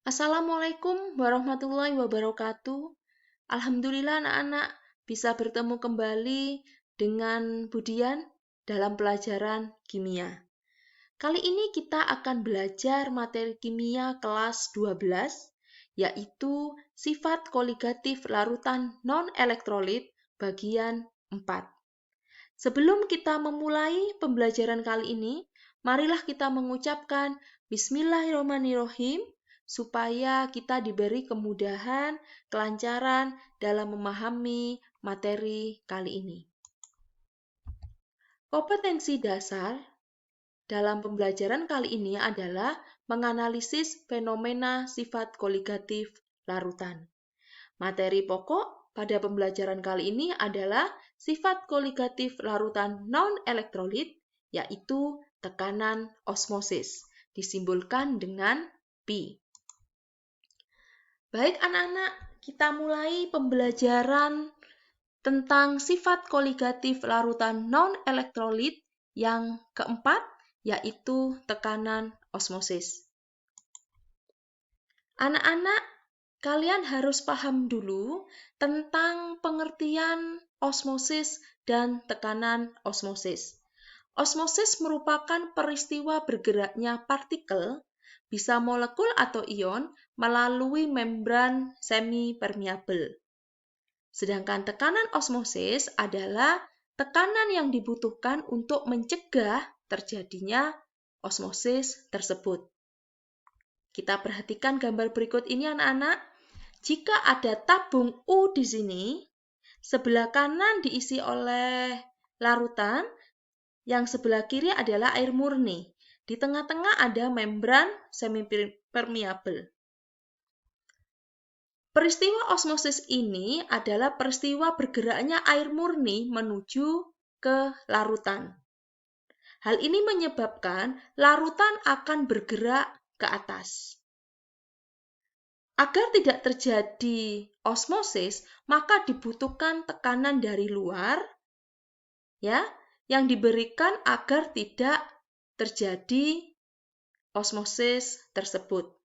Assalamualaikum warahmatullahi wabarakatuh. Alhamdulillah anak-anak bisa bertemu kembali dengan Budian dalam pelajaran kimia. Kali ini kita akan belajar materi kimia kelas 12, yaitu sifat koligatif larutan non-elektrolit bagian 4. Sebelum kita memulai pembelajaran kali ini, marilah kita mengucapkan Bismillahirrahmanirrahim supaya kita diberi kemudahan, kelancaran dalam memahami materi kali ini. Kompetensi dasar dalam pembelajaran kali ini adalah menganalisis fenomena sifat koligatif larutan. Materi pokok pada pembelajaran kali ini adalah sifat koligatif larutan non-elektrolit, yaitu tekanan osmosis, disimbolkan dengan P. Baik anak-anak, kita mulai pembelajaran tentang sifat koligatif larutan non-elektrolit yang keempat, yaitu tekanan osmosis. Anak-anak, kalian harus paham dulu tentang pengertian osmosis dan tekanan osmosis. Osmosis merupakan peristiwa bergeraknya partikel, bisa molekul atau ion, melalui membran semi-permeabel. Sedangkan tekanan osmosis adalah tekanan yang dibutuhkan untuk mencegah terjadinya osmosis tersebut. Kita perhatikan gambar berikut ini anak-anak. Jika ada tabung U di sini, sebelah kanan diisi oleh larutan, yang sebelah kiri adalah air murni. Di tengah-tengah ada membran semi-permeabel. Peristiwa osmosis ini adalah peristiwa bergeraknya air murni menuju ke larutan. Hal ini menyebabkan larutan akan bergerak ke atas. Agar tidak terjadi osmosis, maka dibutuhkan tekanan dari luar, ya, yang diberikan agar tidak terjadi osmosis tersebut.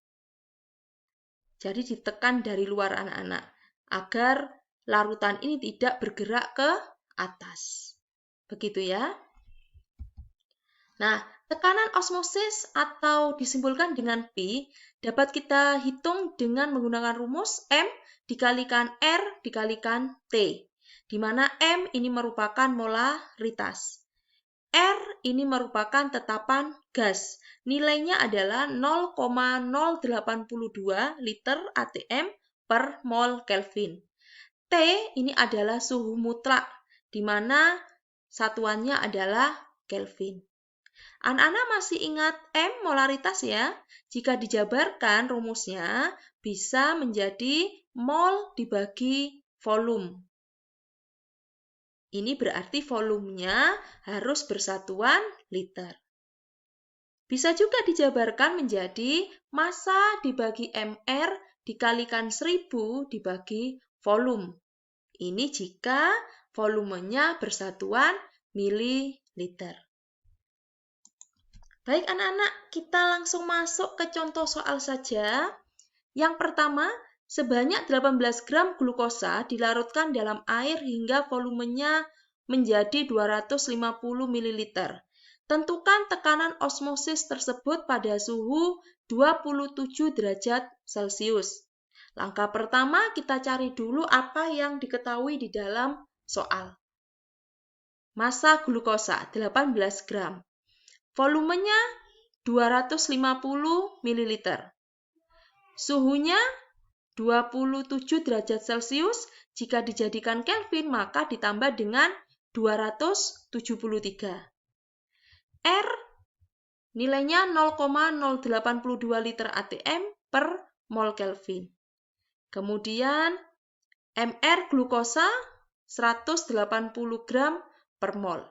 Jadi ditekan dari luar anak-anak, agar larutan ini tidak bergerak ke atas. Begitu ya. Nah, tekanan osmosis atau disimbolkan dengan P dapat kita hitung dengan menggunakan rumus M dikalikan R dikalikan T, di mana M ini merupakan molaritas. R ini merupakan tetapan gas. Nilainya adalah 0,082 liter atm per mol Kelvin. T ini adalah suhu mutlak, di mana satuannya adalah Kelvin. Anak-anak masih ingat M molaritas ya? Jika dijabarkan rumusnya bisa menjadi mol dibagi volume. Ini berarti volumenya harus bersatuan liter. Bisa juga dijabarkan menjadi massa dibagi MR dikalikan 1000 dibagi volume. Ini jika volumenya bersatuan mililiter. Baik anak-anak, kita langsung masuk ke contoh soal saja. Yang pertama, sebanyak 18 gram glukosa dilarutkan dalam air hingga volumenya menjadi 250 ml. Tentukan tekanan osmosis tersebut pada suhu 27 derajat Celcius. Langkah pertama, kita cari dulu apa yang diketahui di dalam soal. Massa glukosa 18 gram. Volumenya 250 ml. Suhunya 27 derajat Celcius, jika dijadikan Kelvin maka ditambah dengan 273. R nilainya 0,082 liter atm per mol Kelvin. Kemudian MR glukosa 180 gram per mol.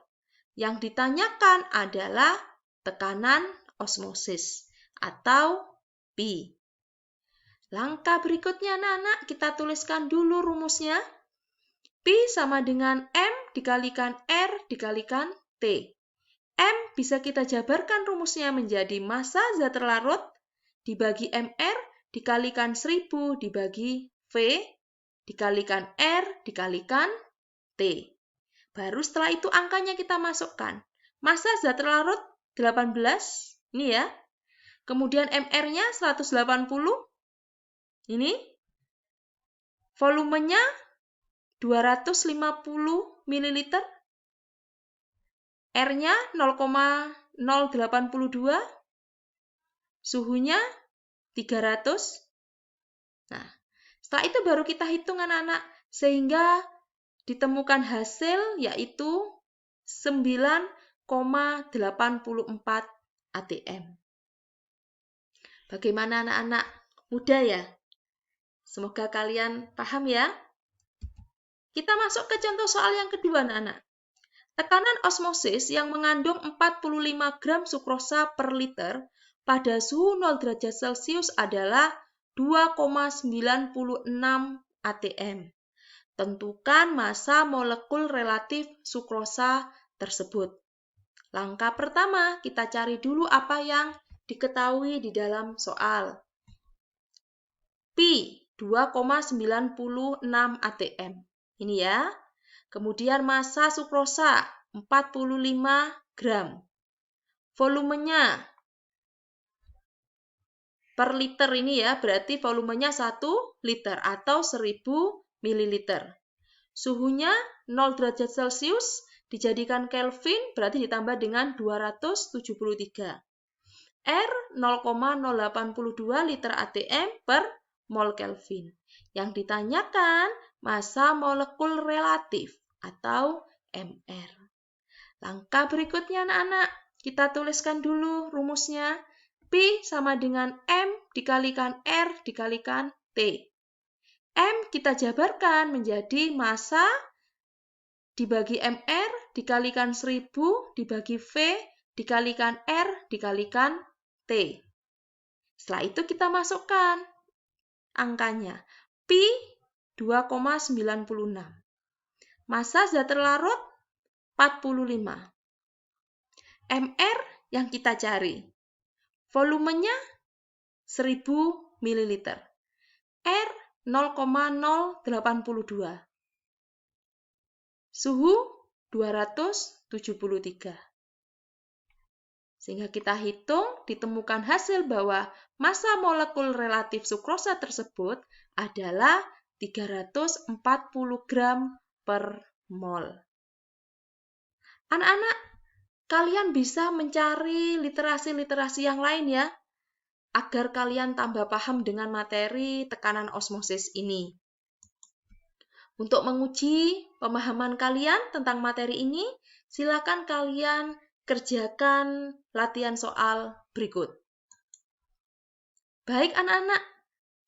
Yang ditanyakan adalah tekanan osmosis atau P. Langkah berikutnya anak-anak, kita tuliskan dulu rumusnya. P sama dengan M dikalikan R dikalikan T. M bisa kita jabarkan rumusnya menjadi massa zat terlarut dibagi MR dikalikan 1000 dibagi V dikalikan R dikalikan T. Baru setelah itu angkanya kita masukkan. Massa zat terlarut 18, ini ya. Kemudian MR-nya 180, ini. Volumenya 250 ml. R-nya 0,082. Suhunya 300. Nah, setelah itu baru kita hitung anak-anak. Sehingga ditemukan hasil yaitu 9,84 atm. Bagaimana anak-anak? Mudah ya? Semoga kalian paham ya. Kita masuk ke contoh soal yang kedua anak-anak. Tekanan osmosis yang mengandung 45 gram sukrosa per liter pada suhu 0 derajat Celcius adalah 2,96 atm. Tentukan massa molekul relatif sukrosa tersebut. Langkah pertama, kita cari dulu apa yang diketahui di dalam soal. Pi 2,96 atm. Ini ya. Kemudian massa sukrosa 45 gram. Volumenya per liter ini ya, berarti volumenya 1 liter atau 1000 ml. Suhunya 0 derajat Celcius dijadikan Kelvin berarti ditambah dengan 273. R 0,082 liter atm per mol Kelvin. Yang ditanyakan massa molekul relatif atau MR. Langkah berikutnya anak-anak, kita tuliskan dulu rumusnya. Pi sama dengan M dikalikan R dikalikan T. M kita jabarkan menjadi massa dibagi MR dikalikan 1000 dibagi V dikalikan R dikalikan T. Setelah itu kita masukkan angkanya. Pi 2,96. Massa zat terlarut 45. MR yang kita cari. Volumenya 1000 ml. R 0,082. Suhu 273. Sehingga kita hitung, ditemukan hasil bahwa massa molekul relatif sukrosa tersebut adalah 340 gram per mol. Anak-anak, kalian bisa mencari literasi-literasi yang lain ya, agar kalian tambah paham dengan materi tekanan osmosis ini. Untuk menguji pemahaman kalian tentang materi ini, silakan kalian kerjakan latihan soal berikut. Baik anak-anak,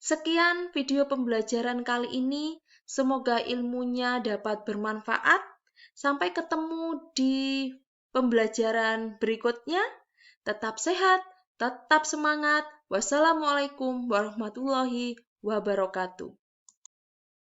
sekian video pembelajaran kali ini. Semoga ilmunya dapat bermanfaat. Sampai ketemu di pembelajaran berikutnya. Tetap sehat, tetap semangat. Wassalamualaikum warahmatullahi wabarakatuh.